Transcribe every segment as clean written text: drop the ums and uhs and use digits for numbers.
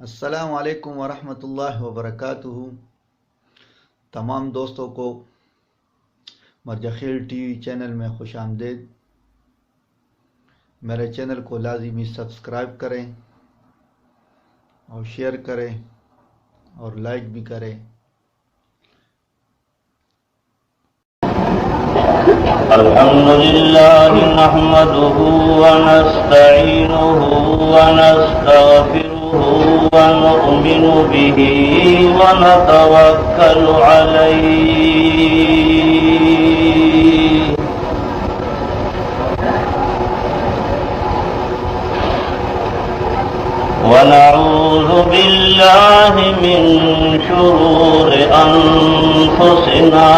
अस्सलाम वालेकुम वरहमतुल्लाहि वबरकातुहू। तमाम दोस्तों को मरजखील टीवी चैनल में खुश आमदीद। मेरे चैनल को लाजिमी सब्सक्राइब करें और शेयर करें और लाइक भी करें। अल्हम्दुलिल्लाह नहमदुहु व नस्तईनुहु व नस्तगफिरुहु व नु'मिनु बिही व नतवक्कलु अलैहि व नऊज़ु बिल्लाहि मिन शुरूरि अनफुसिना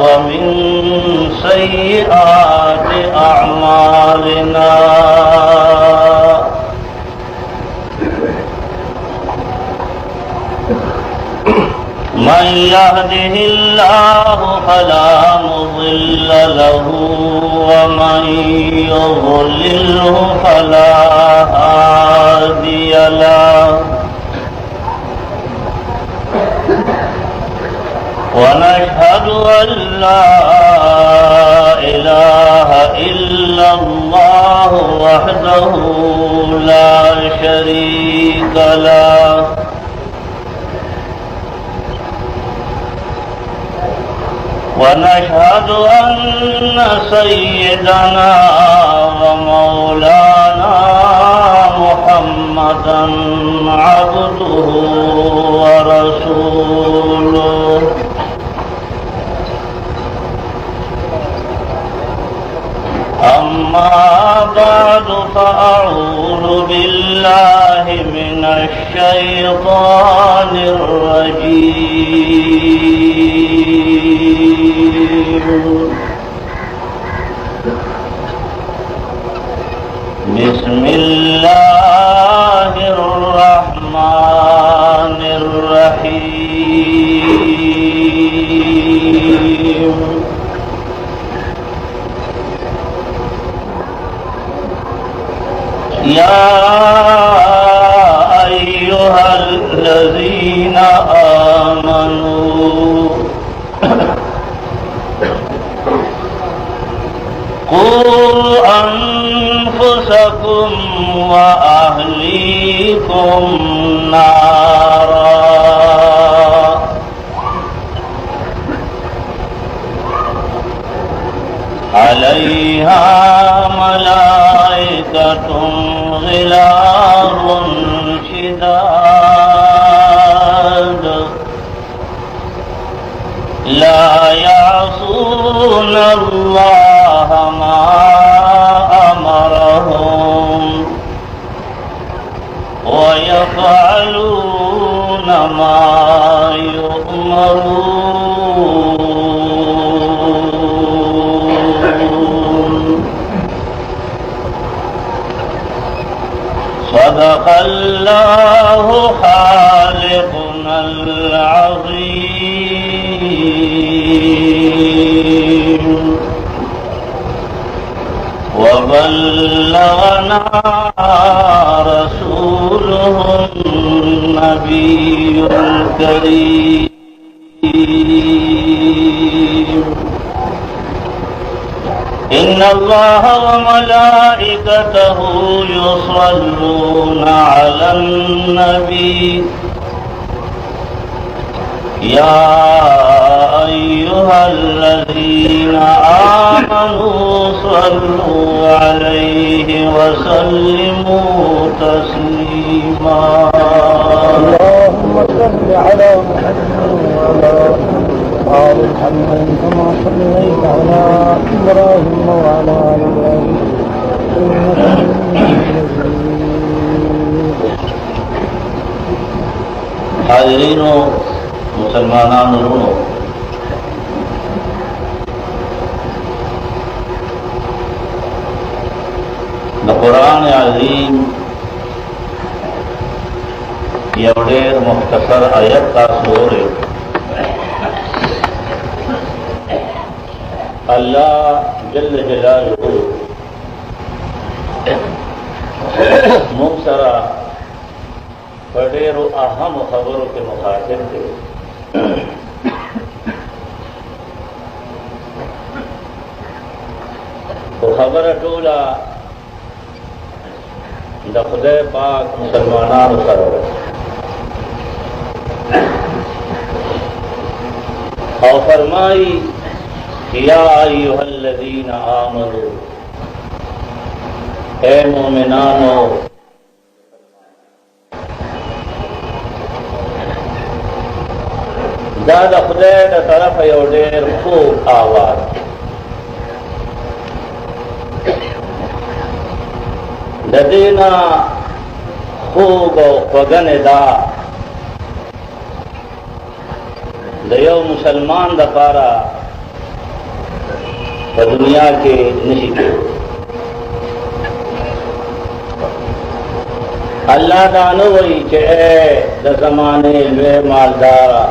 व मिन सय्यिआति अअमालिना। मन यहदिहिल्लाहु फला मुज़िल्ल लहु व मन युज़लिल्हु फला हादिय लहु। ونشهد أن لا إله إلا الله وحده لا شريك له ونشهد أن سيدنا ومولانا محمدا عبده ورسوله. أما بعد فأعوذ بالله من الشيطان الرجيم. بسم الله الرحمن الرحيم. يا أيها الذين آمنوا قوا أنفسكم وأهليكم نارا عليها ملائكة غلاظ شداد لا يعصون الله ما أمرهم ويفعلون ما يؤمرون. صدق الله خالقنا العظيم وبلغنا رسوله النبي الكريم. إن الله وملائكته يصلون على النبي يا أيها الذين آمنوا صلوا عليه وسلموا تسليما. اللهم صل على محمد وعلى آل محمد كما صليت على إبراهيم وعلى آل إبراهيم إنك حميد مجيد. حاضرین و مسلمانان رونو، قرآن عظیم یو ډېر مختصر آیت تاسو اورئ. الله جل جلاله موږ سره पडेरो अहम खबरों के मुखातिब थे। तो खबर टोला द खुदाए पाक मुसलमानान सर और फरमाई या अय्युहल्लज़ीना आमनू, ए मोमिनानो दादा खुदाए द तरफ यो ढेर खूब आवाज ददीना खूब वगन दा दयो मुसलमान द पारा दुनिया के निशिके अल्लाह दानो वही के द जमाने वे मालदारा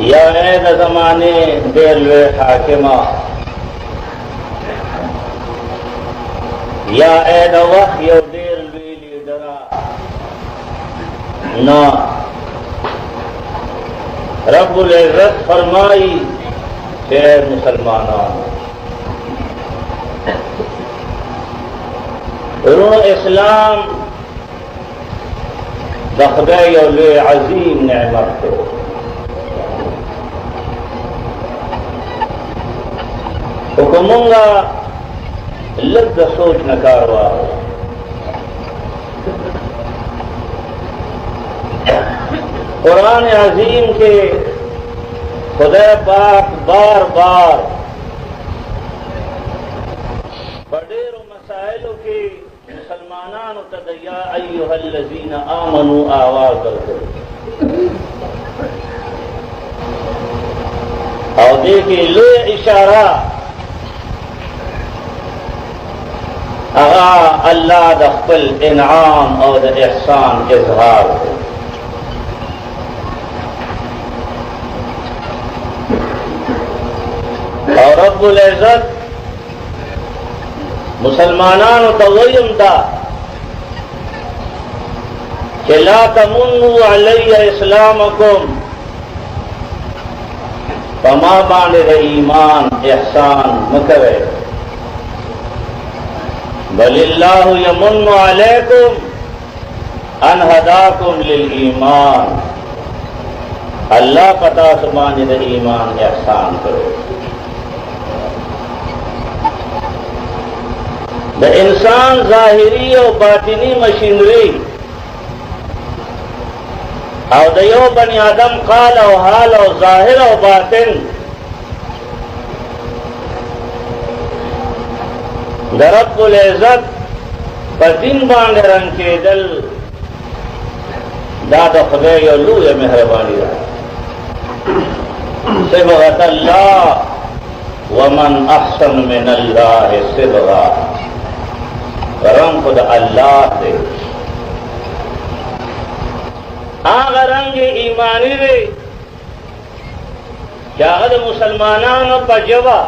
या द जमाने बेलवे हाकिमा या द वक्त यो देर वे लीडरा ना रब्बुल इज्जत फरमाई के मुसलमानान रो इस्लाम दखदाई अजीम नेमत को हुकुमूंगा लग सोच न कारवा कुरान अजीम के खुदा पाक बार बार बड़ेरो मसाइलों के मुसलमानान तदया अय्युहल्लज़ीना आमनू आवाज करते और देखिए ले इशारा आगा अल्लाह दख्पल इनाम और एहसान इजहार और रब्बुल इज्जत मुसलमानान तवयम था कि ला तमुन्नु अलैया इस्लामकुम फमा बांधे ईमान एहसान मकरे बलिल्लाहु यमुन्नु अलैकुम अन हदाकुम लिल ईमान। अल्लाह पता सुबान दे ईमान एहसान करो। द इंसान जाहिरी और बातिनी मशीनरी और दयो बनी आदम काल और हाल और जाहिर और बातिन रब्बुल इज्जत पर दिन बांध रंग के दल दादा खुदे लू ये मेहरबानी सिबगत अल्लाह वमन अहसन मिन अल्लाह सिबगा। रंग खुद अल्लाह दे आग रंग ईमानी रे जागद मुसलमानान बजवा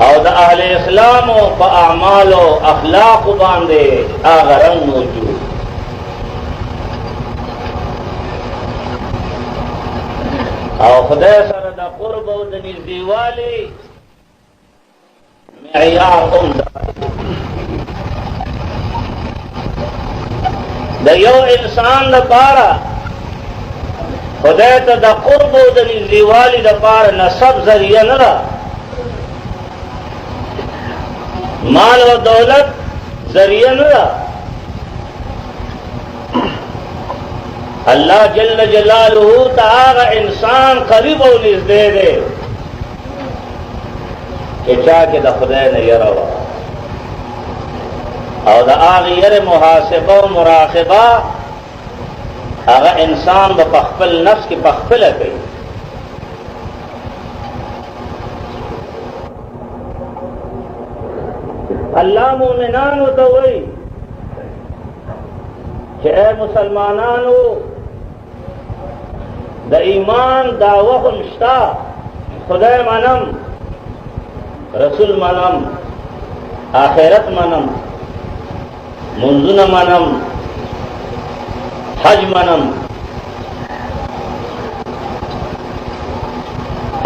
और अहले इस्लाम ब अमाल अखलाक बांधे आग रंग मौजूद और खुदा सर द कुर्ब द निज़दीवाली मेयार उम्दा दयो इंसान द पारा खुदा द कुर्ब द निज़दीवाली द पारा नसब जरिया न माल व दौलत जरिया न अल्लाह जल्ल जलालुहु तागा इंसान करीब और दे दे कि चाहे द खुदा ने यरवा और द आगियर मुहासिबा और मुराक़िबा अगर इंसान ब पख्पल नफ्स की पख्पल गई अल्लाह मोमिनान तो वही कि ए मुसलमानानो द ईमान दावह मुश्ता खुदा मनम रसूल मनम आखिरत मनम منزون منم حج منم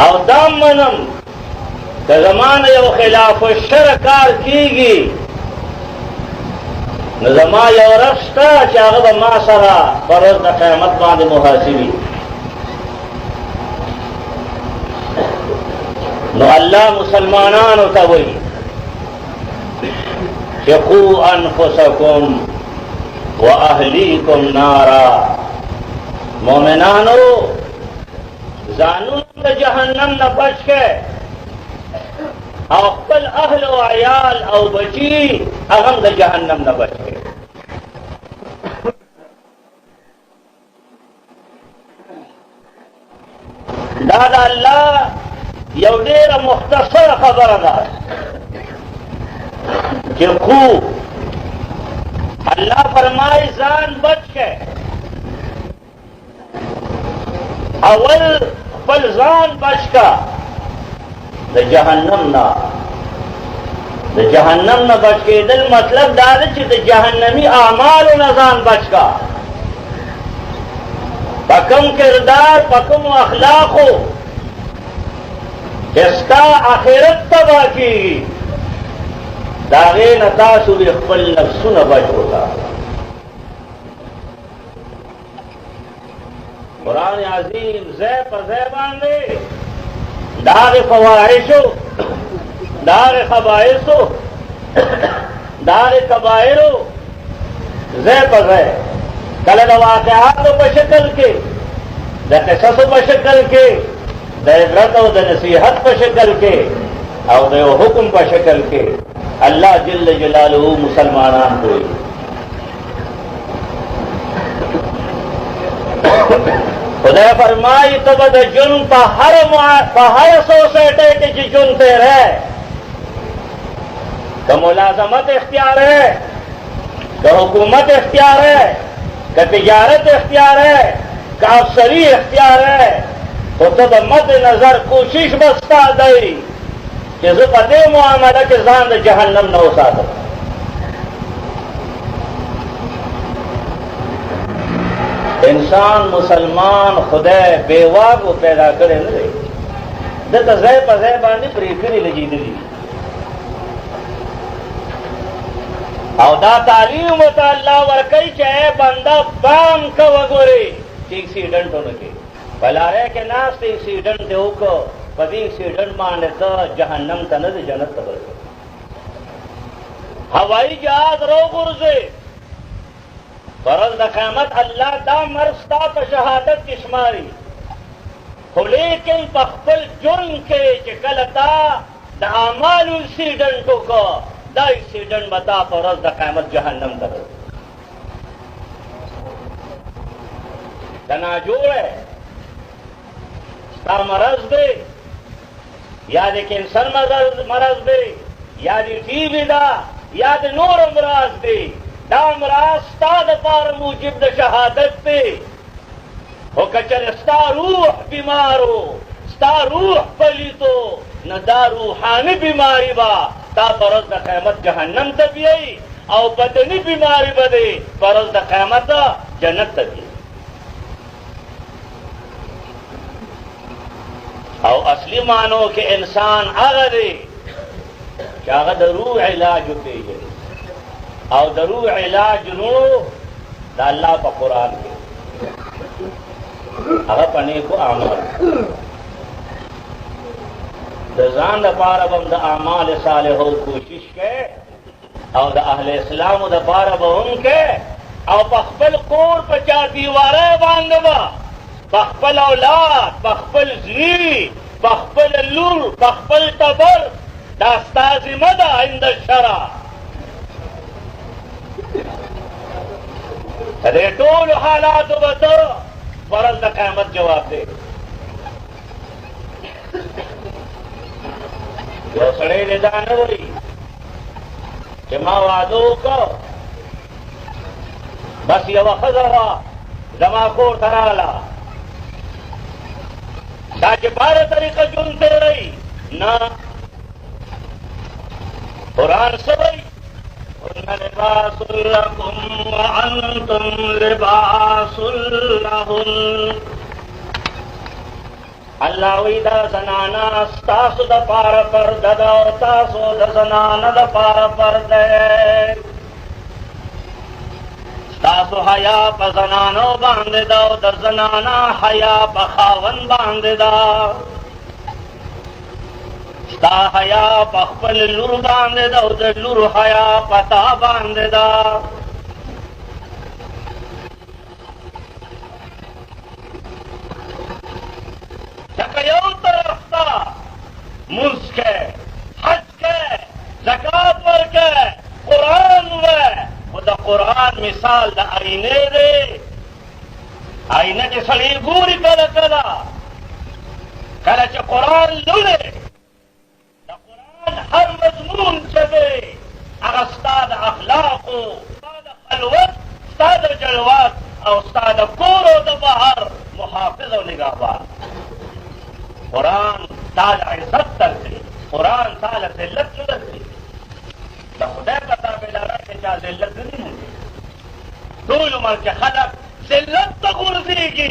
او دام منم که زمان یو خلاف الشرع کار کیږي نو زما یو رب شته چې هغه به ما سره په ورځ د قیامت باندې محاسبي. نو الله مسلمانانو ته وایي چې قوا انفسکم واهلیکم نارا، مومنانو ځانونه د جهنم نه بچ کړئ او خپل اهل او عیال او بچی هغه د جهنم نه بچ کړئ. دا د الله یو ډیره مختصره خبره ده چې خو الله فرمایي ځان بچ کړئ. اول خپل ځان بچ کا د جهنم نه. د جهنم نه بچ کېدل مطلب دا دی چې د جهنمي اعمالو نه ځان بچ کا. په کوم کردار په کوم اخلاقو چې ستا آخرت تباه کېږي د هغې نه تاسو د خپل نفسونه بچ وساتئ. قرآن عظیم ځای په ځای باندې د هغې فواحشو د هغې خبائثو د هغې کبایرو ځای په ځای کله د واقعاتو په شکل کې د قصصو په شکل کې د عبرت او د نصیحت په شکل کې او د یو حکم په شکل کې الله جل جلاله مسلمانان کوي. خدای فرمائی تو بد جن پا ہر سوسائٹی کی جو جن تیر ہے کہ ملازمت اختیار ہے کہ حکومت اختیار ہے کہ تجارت اختیار ہے کہ افسری اختیار ہے تو تب مد نظر کوشش بستا دئی کہ زبدے معاملہ کے زاند جہنم نہ ہو ساتھ. انسان مسلمان خدای بیوا کو پیدا کرے نه دی دته ځای په ځای باندې پرې کړي لګېدلي او دا تعلیم ورته الله ورکوي چې ای بنده پام که وګورې چې اکسیډنټ ونه کړي. په لارۍ کې ناست اکسیډنټ دې وکړو په دې اکسیډنټ باندې ته جهنم ته نه دی جنت ته ورسې. هوایي جهاز راوغورځې فرض د قیامت الله دا مرض تا په شهادت کې شماري خو لیکن په خپل جرم کې چې کله تا د اعمالو اکسیډنټ وکړه دا اکسیډنټ به تا په ورځ د قیامت جهنم ته ورسوي. که ناجوړی ستا مرض دی یا د کینسر مرض دی یا د ټي بي ده یا د نور امراض دی دا امراض ستا دپاره موجب د شهادت دی. خو که چېرې ستا روح بیمارو ستا روح پلیتو نو دا روحاني بیماري به تا په ورځ د قیامت جهنم ته بیایي او بدني بیماري به دی په ورځ د قیامت جنت ته بیایي. او اصلي معنو کې انسان هغه دی چې هغه د روح علاج وکړي او د روح علاج نو د الله په قرآن کې هغه په نیکو اعمال د ځان لپاره به هم د اعمال صالحو کوشش کوي او د اهل اسلامو دپاره به هم کوي او په خپل کور په چاردیوارۍ باندې به په خپل اولاد په خپل زوی په خپل لور په خپل ټبر دا ستا ذمه ده عند الشرع. دې ټولو حالاتو به ته فرض د قیامت جواب دی. یو سړی دې دا نه وایي چې ما واده وکړ بس یوه ښځه وه زما کور ته راغله دا چې باره طریقه ژوند تېروي نه. قرآن څه وایي؟ लिबासुल लकुम व अंतुम लिबासुल लहुन। अल्लाह वही दा ज़नाना तासु द पार पर्दा दा और तासु द ज़नाना द पार पर्दे। तासु हया प ज़नानो बांधे दा द ज़नाना हया प खावन बांधे दा। ता हया प खपल लुर बांधे दा द लुर हया प ता बांधे दा। यौ तरफ था मुल्क के हज के ज़कात वर के कुरान वे खुदा कुरान मिसाल द आईने दे आईने के सड़ी पूरी कला कला कला च कुरान लुले द कुरान हर मजमून चले अगस्ताद अखलाको उस्ताद खलवत उस्ताद जलवत और उस्ताद कोरो द बहर मुहाफिज और निगाहबान। कुरान ताल इज्जत करते, कुरान ताल जिल्लत करते। तो खुदा पता बेलारा के क्या जिल्लत नहीं होती। दूल उमर के खलक जिल्लत तो गुर्जी की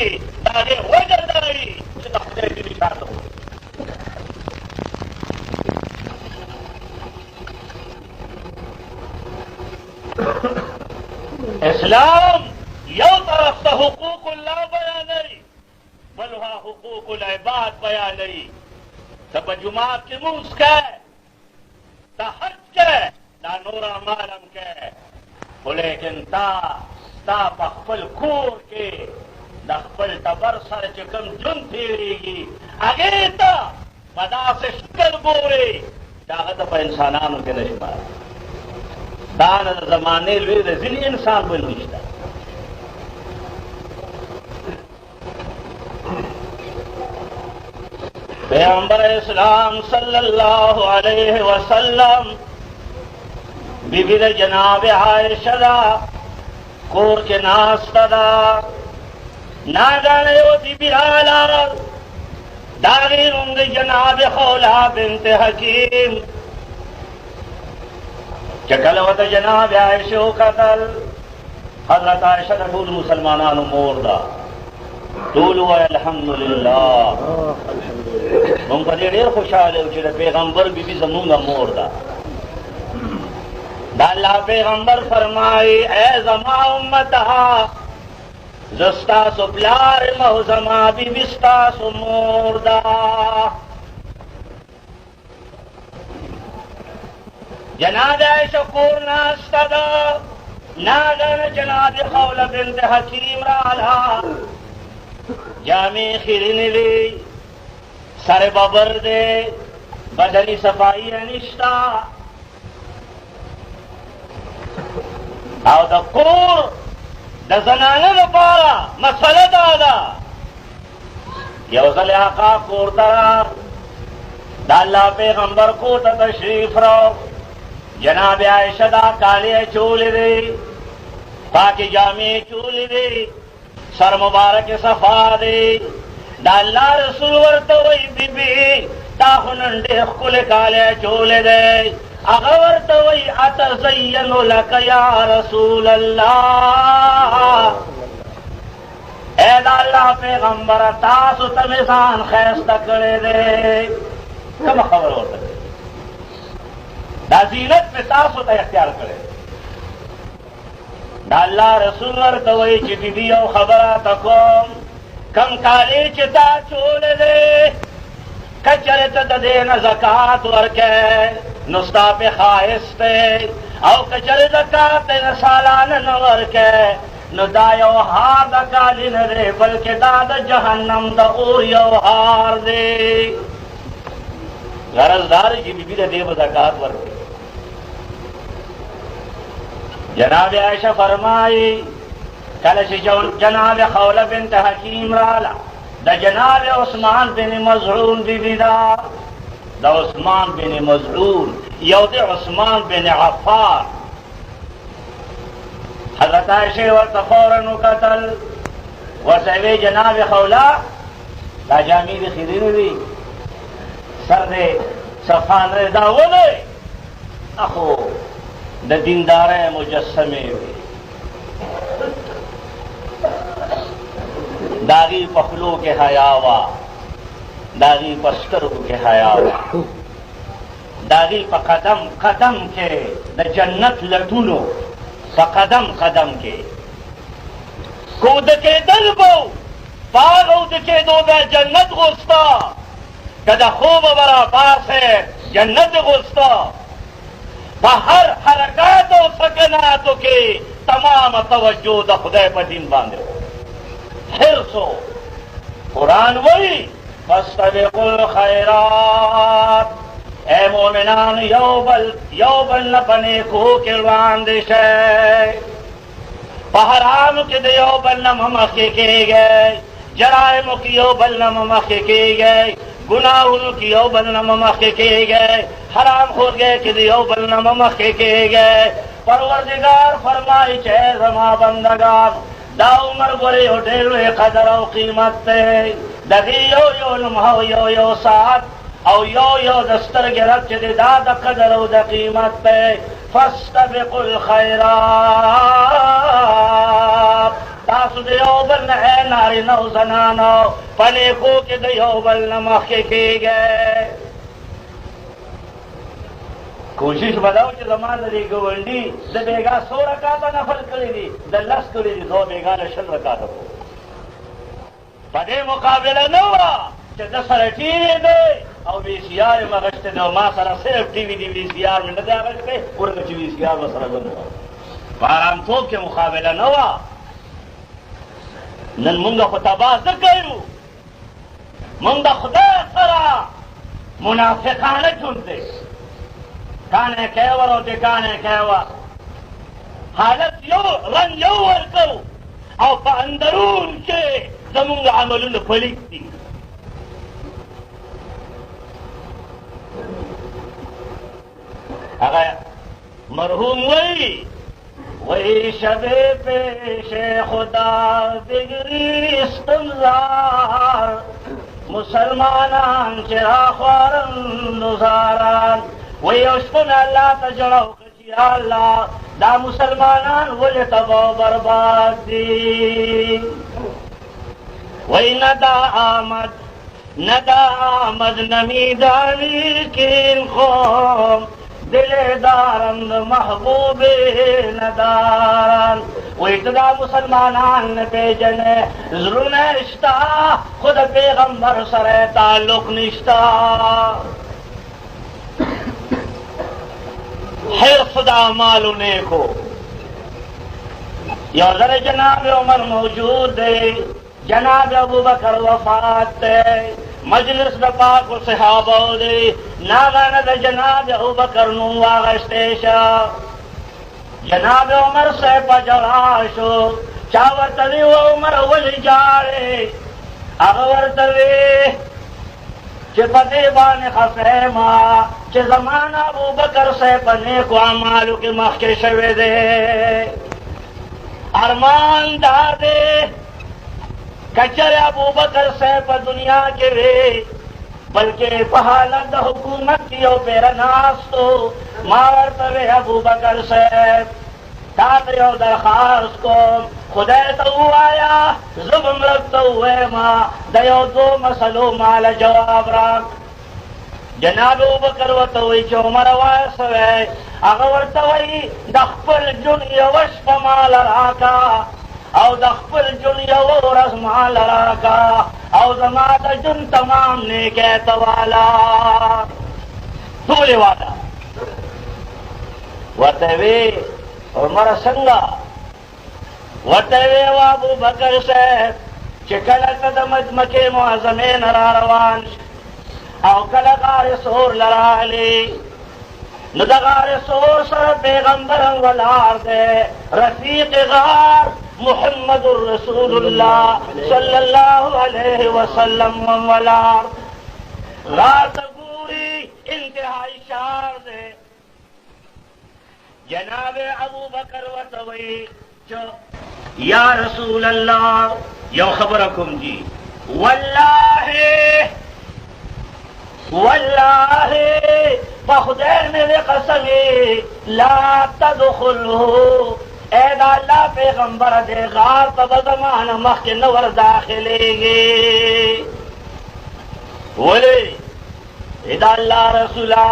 तारे वजदाई तो खुदा की निशात हो। इस्लाम यौ तरफ से हुकूकुल्लाह बयान नहीं बलहा हुकूकुल इबाद बयान नहीं। तब जुमात के मूस के ता हज के ता नूरा मालम के लेकिन ता पखपल खूर के दखपल तबर सर चिकम जुन थीरेगी आगे ता बदा से शक्ल बोरे ताकत पर इंसानान के नशमार दान जमाने लुई रजिल इंसान बन निश्ता। पैगंबर इस्लाम सल्लल्लाहु अलैहि वसल्लम बीबी जनाब आयशा कोर के नास्तदा ना जाने वो बीबी आला दागी उंग जनाब खौला बिन्त हकीम चकलवत जनाब आयशो कतल हजरत आयशा दूल मुसलमानानु मोरदा दूल अल्हम्दुलिल्लाह हम कदे ढेर खुशहाल हो कि पैगंबर बीबी जमूंगा मोरदा। अल्लाह पैगंबर फरमाए ए जमा उम्मतहा जस्ता सुप्लार मौजमा बीबिस्ता सुमोरदा। जनाब आयशा कोर नास्तदा नागन जनाब खौला बिन्त हकीम राला जामे खिरनली सर बबर दे बदनी सफाई अनिश्ता और द कोर द जनाने लपारा मसला दादा यौजल आका कोर तरा दाल्ला पैगंबर को तशरीफ रो जनाब आयशा दा काले चोल दे पाकि जामे चोल दे सर मुबारक सफा दे दाल्ला रसूल वर्तो वही बीबी ताहुनंडे खुले काले चोले दे अगवर्तो वही अतज़य्यनु लक या रसूल अल्लाह। ए दाल्ला पैगंबर तासु तमिसान खैस्ता करे दे कम खबर होता है दाजीनत में तासु ता इख्तियार करे दाल्ला रसूल वर्तो वही ची बीबी ओ खबरा तकोम कम काले चिता चोल दे कचरत देन ज़कात वर्के नुस्ता पे खाइस्ते औ कचर ज़कात न सालान न वर्के न दायो हार द कालिन रे बल्कि दाद जहन्नम द ओरियो हार दे। गरजदार की बीबी दे देव ज़कात वर्के जनाब आयशा फरमाई कल जनाब खौला बिन्त हकीम राला द जनाब उस्मान बिन मज़ऊन बीबीदा द उस्मान बिन मज़ऊन यौद उस्मान बिन अफ़्फ़ान हज़रत आयशा व तफौरन कतल व सवे जनाब खौला दा जामी दी खिदीरी सर दे सफान रे दावले अखो द दीनदार मुजस्समे दागी पखलों के हयावा, दागी पस्करों के हयावा, दागी प कदम कदम के द जन्नत लटूनो प कदम कदम के कूद के दल बो पागौद के दो द जन्नत गुस्ता कदा खूब बरा पास है जन्नत गुस्ता हर हरकत और सकनातों के तमाम तवज्जो द खुदा पर दिन बांधे हिरसो कुरान वही फस्तबिकुल खैरात ए मोमिनान यौबल न बने को किरवान दिशे बहराम के दे यौबल न ममखे के गए जराइम की यौबल न ममखे के गए गुनाहों की यौबल न ममखे के गए हराम हो गए कि दे यौबल न ममखे के गए परवरदिगार फरमाई चे जमा बंदगार दा उमर गोरे होटेल कदर और कीमत दगी यो नमो यो साथ और यो दस्तर के रख दे दाद कदर द कीमत पे फस्तबिकुल खैरात तासु दे यौबल न है नारी नौ जनानो पने को के दे यौबल न मखे के गए कोशिश बताओ कि जमान दे गवंडी द बेगा 100 रकात नफल करे दी द लस करे दी 2 बेगा नशल रकात को बड़े मुकाबला न हुआ कि 10 रटीने दे और वीसीआर में गश्ते दो मा सारा सिर्फ टीवी दी वीसीआर में न दे गश्ते पूरे की वीसीआर में सारा बंद हुआ पाराम तो के मुकाबला न हुआ नन मुंगा फताबाज न करू मुंगा खुदा सरा मुनाफिकाना चुनते काने कहवर और काने कहवर हालत यो रन यो वर्को और अंदरून के जमुंग अमल फलिकती अगर मरहूम वही शबे पेशे खुदा बिगरी इस्तमजार मुसलमानान चेरा ख्वारन दुजारान वही उस्कुन अल्लाह तजड़ो कचिया अल्लाह दा मुसलमानान वले तबो बर्बादी वही नदा आमद नमीदानी किन खोम दिलेदारंद महबूबे नदारन वही तदा मुसलमानान बेजने जुल्म रिश्ता खुद पैगंबर सरे ताल्लुक निश्ता हिरफदा मालूने को यौजर जनाब उमर मौजूद है जनाब अबू बकर वफात है मजलिस द पाक सहाबा दे नागान द जनाब अबू बकर नुवा गस्तेशा जनाब उमर से पजराशो चावर तली उमर वली जारे अगवर तली चिपते बान खफेमा चे जमाना अबू बकर से बने को अमालू के मख्के शवे दे अरमान दादे कचरे अबू बकर से दुनिया के वे बल्कि पहालत हुकूमत की बेरनास तो मावर तवे अबू बकर से ताते दरखास्त को खुदा तो आया जुब्म रखते हुए माँ दयो 2 मसलो माल जवाब रख जनाब अबू बकर वतोई जो मरवास है अगर तवई दखल दुनिया वश माल राका और दखल दुनिया वो रस माल राका और जमात जुन तमाम ने के तवाला तोले वाला वतवे उमर संगा वतवे अबू बकर से चिकल कदम मके मुअज़्ज़मे नरारवान और कलगार सोर लराले नदगार सोर सर पैगंबर वलार दे रफीक गार मुहम्मदुर रसूलुल्लाह सल्लल्लाहु अलैहि वसल्लम वलार रात पूरी इंतहाई शार दे जनाब अबू बकर वतवी जो या रसूल अल्लाह यो खबरकुम जी वल्लाहि बखुदैन मेरे कसमी ला तदखुलहु ऐ दा अल्लाह पैगंबर दे गार तब ज़मान मख के नवर दाखिलेगे बोले इदा अल्लाह रसूला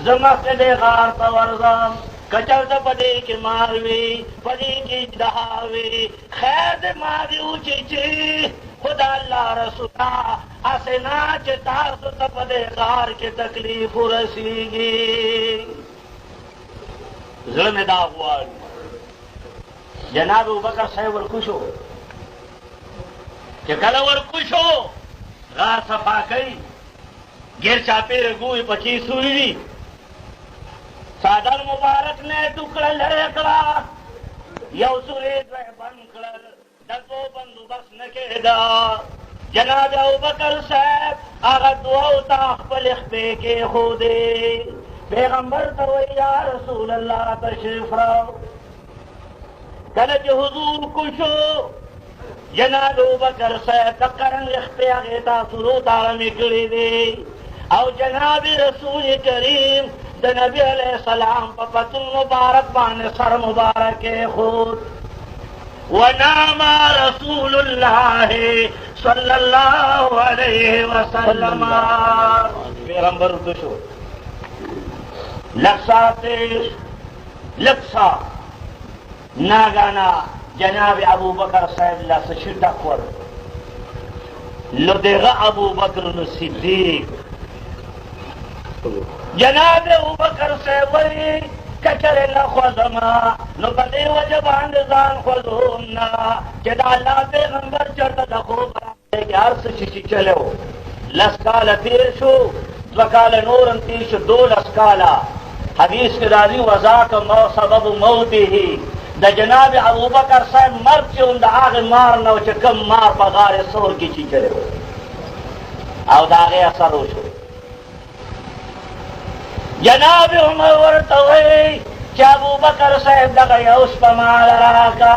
जमख दे गार तवरज़म कचर द पदे के मारवी पदे की दहावी खैर दे मारी ऊंची ची खुदा अल्लाह रसूला असना चितार तो पदे गार के तकलीफ रसीगी ज़िम्मेदार हुआ जनाब अबू बकर साहब वर खुश हो कि कल वर खुश हो गार सफा कई गिर चापे रगुई पची सुई सादर मुबारक ने टुकड़ा लड़कड़ा यौसुरे बन कर दसो बंदोबस्त न केदा जनाब अबू बकर साहब आगा दुआ ताखपल पे के खुदे पैगंबर तो या रसूल अल्लाह तशरीफ लाओ कल जो हुजूर कुशो जनाब अबू बकर साहब तकरन इख्ते आगेता सुरू तारमी करी दे और जनाब रसूल करीम नबी अलैहिस्सलाम पतुल मुबारक बाने सर मुबारक के खुद वनामा रसूलुल्लाह सल्लल्लाहु अलैहि वसल्लम पैगंबर दुशो लक्सा नागाना जनाब अबू बकर साहब ला से शिटा कर लुदेगा अबू बकर सिद्दीक जनाब अबू बकर साहब वही कचरे न ख्वजमा नो बदे वजबान जान ख्वजोना जदा अल्लाह पैगंबर चढ़ता दखो बराबर के अर्श शिशी चलो लस्काल तीरशो वकाल नूरन तीश दो लस्काला हदीस के राजी वजा का मौ सबब मौती ही द जनाब अबू बकर साहब मर के उन आगे मार न च कम मार पगारे सोर की ची चले और दागे असर हो जनाब उमर वर्तवे क्या अबू बकर साहब लगा उस पमाल राका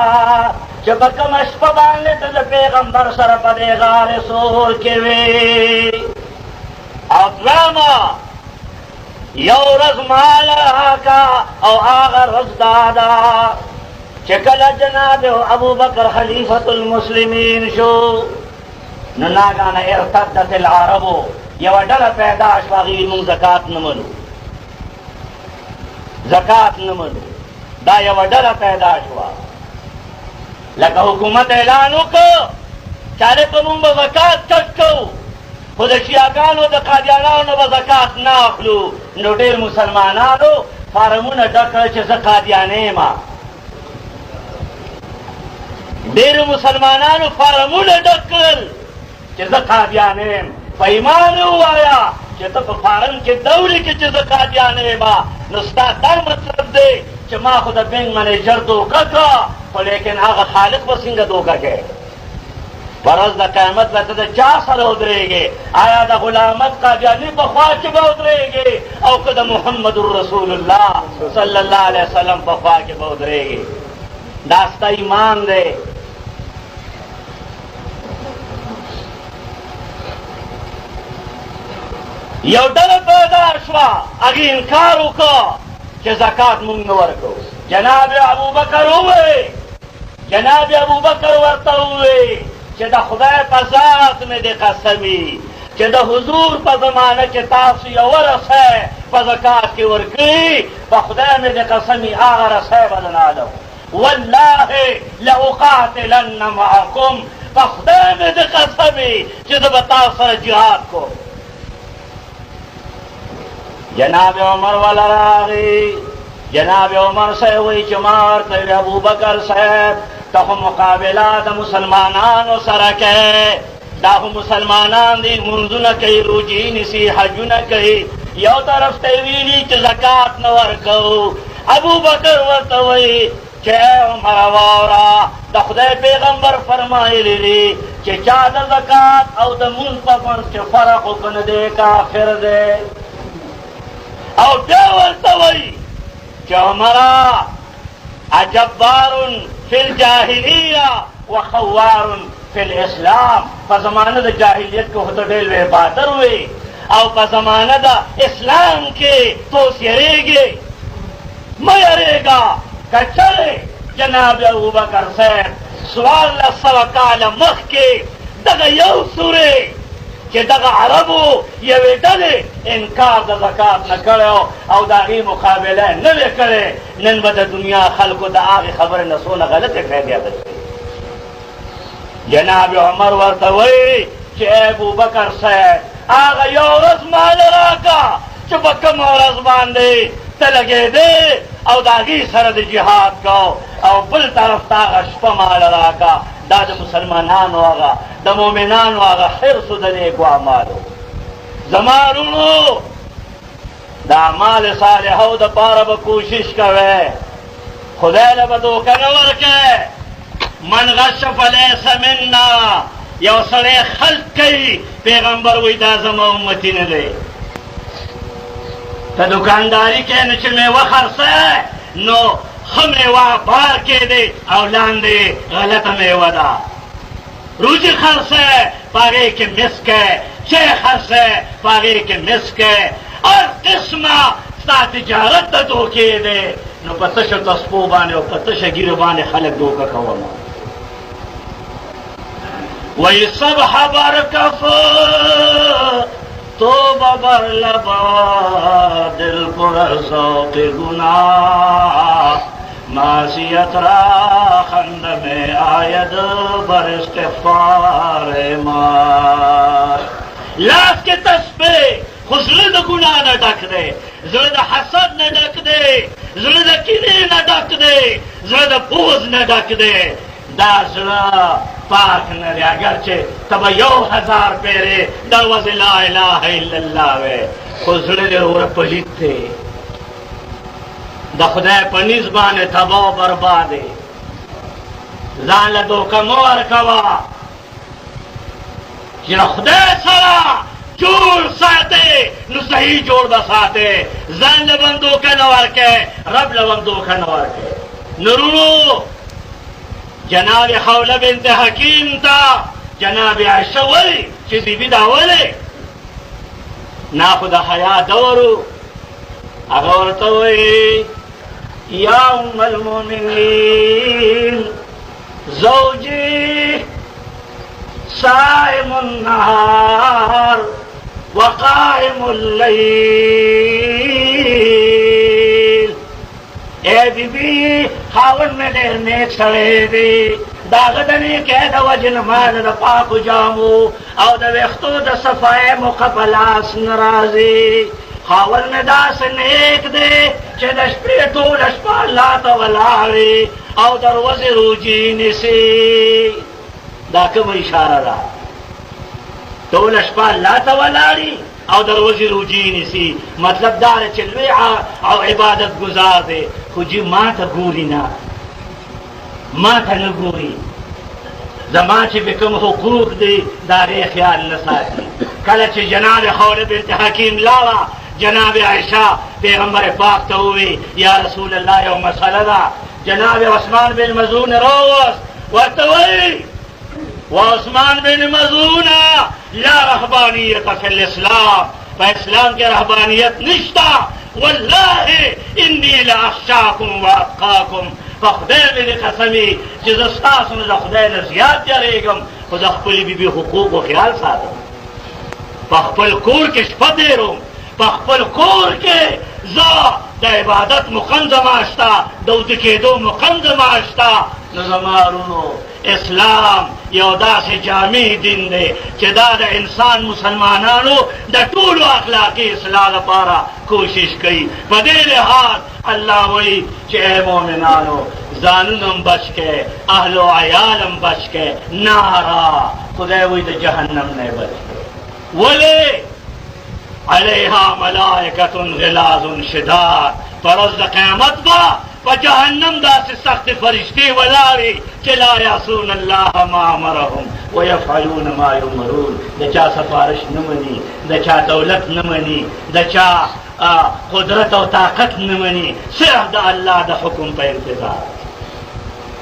जब कम अशपबान ले तो पैगंबर सर पदे गारे सोर के वे और ड्रामा यौ रज़माल राका और आगा रज़दादा चकल जनाब अबू बकर खलीफतुल मुस्लिमीन शो नागाना इर्तद्दत अल अरबो यह डर पैदाश वागी मुं ज़कात न मनु ज़कात न मनु दा यह डर पैदाश हुआ लगा हुकूमत ऐलान को चारे तो मुं ज़कात चटको खुद शियागानो द कादियानो ब ज़कात ना अखलू नो डेर मुसलमानानो फारमुन डकर च ज़कातियाने मा डेर मुसलमानानो फारमुन डकर च ज़कातियाने पैमान हुआया कि तो फारम के दौरी के च ज़कातियाने मा नुस्ता दर मतलब दे कि मां खुद बैंक मैनेजर दो का लेकिन आगा खालिक बसिंग दो का के बरस द क़यामत बता चा सर उतरेगे आया द गुलामत का जानी बख्वाच बा उतरेगे और खुद मुहम्मदुर रसूलुल्लाह सल्लल्लाहु अलैहि वसल्लम बख्वा के बा उतरेगे दास्ता ईमान दे यौ डर पैदा हुआ अगी इनकार को कि ज़कात मुंग वर्को जनाब अबू बकर हुए जनाब अबू बकर वर्ता हुए चदा खुदा पजात में देखा समी चदा हुजूर पर जमाने के तासी वरस है ज़कात के वर्की खुदा में देखा समी आरस है बदना लो वल्लाहि लउक़ातिलन मअकुम खुदा में देखा समी चदा बता सर जिहाद को जनाब उमर वाला रागी जनाब उमर से हुई चमार तेरे अबू बकर साहब तह मुकाबला द मुसलमानान सरके दाहु मुसलमानान दी मुंजु न कई रूजी निसी हज न कई यो तरफ तेवीली च ज़कात न वर्को अबू बकर वर्तवई के उमर वारा द खुदा पैगंबर फरमाए ली कि चाद ज़कात और द मुन पर के फर्क कन दे काफिर दे और वर्तवई कि हमारा अजब्बारुन फिल जाहिलिया व खवारुन फिल इस्लाम फजमानत जाहिलियत को होते डेल वे बातर हुए او په زمانه د اسلام کې توس یریږي مه یریږه که چرې جناب ابوبکر صاحب 1400 کاله مخکې دغه یو سورې چې دغه عربو یوې ډلې انکار د زکات نه کړی او د هغې مقابله نه وې کړې نن به د دنیا خلکو د هغې خبرې نه څونه غلطې فایدې اخیستې جناب عمر ورته وایي چې ابوبکر صاحب هغه یو ورځ مال راکړه چې په کومه ورځ باندې ته لګېدې او د هغې سره د جهاد کو او بل طرف ته هغه شپه مال راکړه دا د مسلمانانو هغه د مؤمنانو هغه حرص د نیکو اعمالو زما وروڼو د اعمال صالحو دپاره به کوشش کوئ خدای له به دوکه نه ورکئ من غش فلیس منا یو سړی خلط کوي پیغمبر وایي دا زما امتي نه دی ته دوکانداري کوې نه چې میوه خرڅه نو ښه میوه بار کې دی او لاندې غلطه میوه ده روجي خرڅه په هغې کې مسکه چای خرڅه په هغې کې مسکه هر قسمه ستا تجارت د دوکې دی نو په تشه تسپو باندې او په تشه ګیره باندې خلک دوکه کومه وی صبح برکف تو ببر لبا دل پر ذوق گناہ معصیت را خند میں آید بر استغفار مار لاس کے تسبیح خو زړه د ګناه نه ډک دی زړه د حسد نه ډک دی زړه د کینې نه ډک دی زړه د بغض نه ډک دی دا زړه پاک نه دی اگر چې ته به 1000 پیرې دروازې لا اله الا الله وې خو زړه دې وروره پلیت دی د خدای په نیز باندې تباه و برباد دی ځان له دوکه مه ورکوه چې له خدای سره جوړ ساتې نو صحیح جوړ به ساتې ځان له به دوکه نه ورکې رب له به دوکه نه ورکې نورونو جناب خوله بنت حکیم تا جناب عائشہ ولی چې بی بی دا ولی نا خو د حیا دورو هغه ورته وایي یا ام المؤمنین زوجی صائم النهار وقائم اللیل اے بی بی خاون میں ډېر نیک سړی دی د هغه د نیکۍ د وجې نه ما د پاکو جامو او د ویښتو د صفایۍ موقع په لاس نه راځي خاون مې داسې نیک دی چې د شپې ټوله شپه الله ته ولاړې او د ورځې روجې نیسي دا کومه اشاره ده ټوله شپه الله ته ولاړې او د ورځې روجې نیسي مطلب دا دی چې لوی او عبادت ګزار دی خو جي ما ته ګوري نه ما ته نه ګوري زما چې به کوم حقوق دی د هغې خیال نه ساتي کله چې جناب خوله بنت حکیم لاړه جناب عائشہ پیغمبر پاک ته ووی یا رسول الله یو مسئله ده جناب عثمان بن مظعون راوست ورته وایي وعثمان بن مظعون لا رهبانیت فی الاسلام په اسلام کې رهبانیت نشته والله انی لاخشاکم واتقاکم په خدای مې قسمي چې زه ستاسو نه د خدای نه زیات یریږم خو د خپلې بیبي حقوقو خیال ساتم په خپل کور کې شپه تېروم په خپل کور کې زه د عبادت مقام زما شته د وده کېدو مقام زما شته نو زما وروڼو اسلام یو داسې جامع دین دی چې دا د انسان مسلمانانو د ټولو اخلاقي اصلاح لپاره کوشش کوي په دې لحاظ الله وایي چې ای مؤمنانو ځانونه هم بچ کړئ اهل و عیال هم بچ کړئ نارا خدای وایي د جهنم نه بچ کړئ ولې علیها ملائکة غلاظ شداد فرض د قیامت به په جهنم داسې سختې فرشتې ولاړې چې لا یعصون الله ما امرهم ویفعلون ما یؤمرون د چا سفارش نه مني د چا دولت نه مني د چا قدرت او طاقت نه مني صرف د الله د حکم په انتظار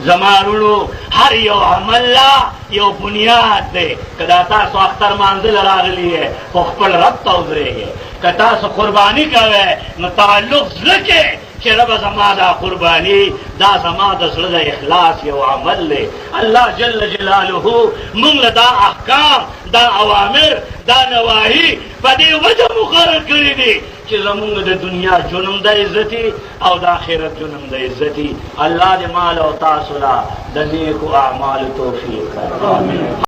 زمارونو هر یو عمل لا یو بنیاد دی که دا تاسو اختر مانځل راغلی یې خو خپل رب ته ودرېږئ که تاسو قرباني کوئ نو تعلق زړه کې چې ربه زما دا قرباني دا زما د زړه د اخلاص یو عمل دی الله جل جلاله موږ له دا احکام دا اوامر دا نواهي په دې وجه مقرر کړي دي چې زمونږ د دنیا جنم د عزتي او د آخرت جنم د عزتي الله دې مال او تاسو لا د نیکو اعمالو توفیق کړي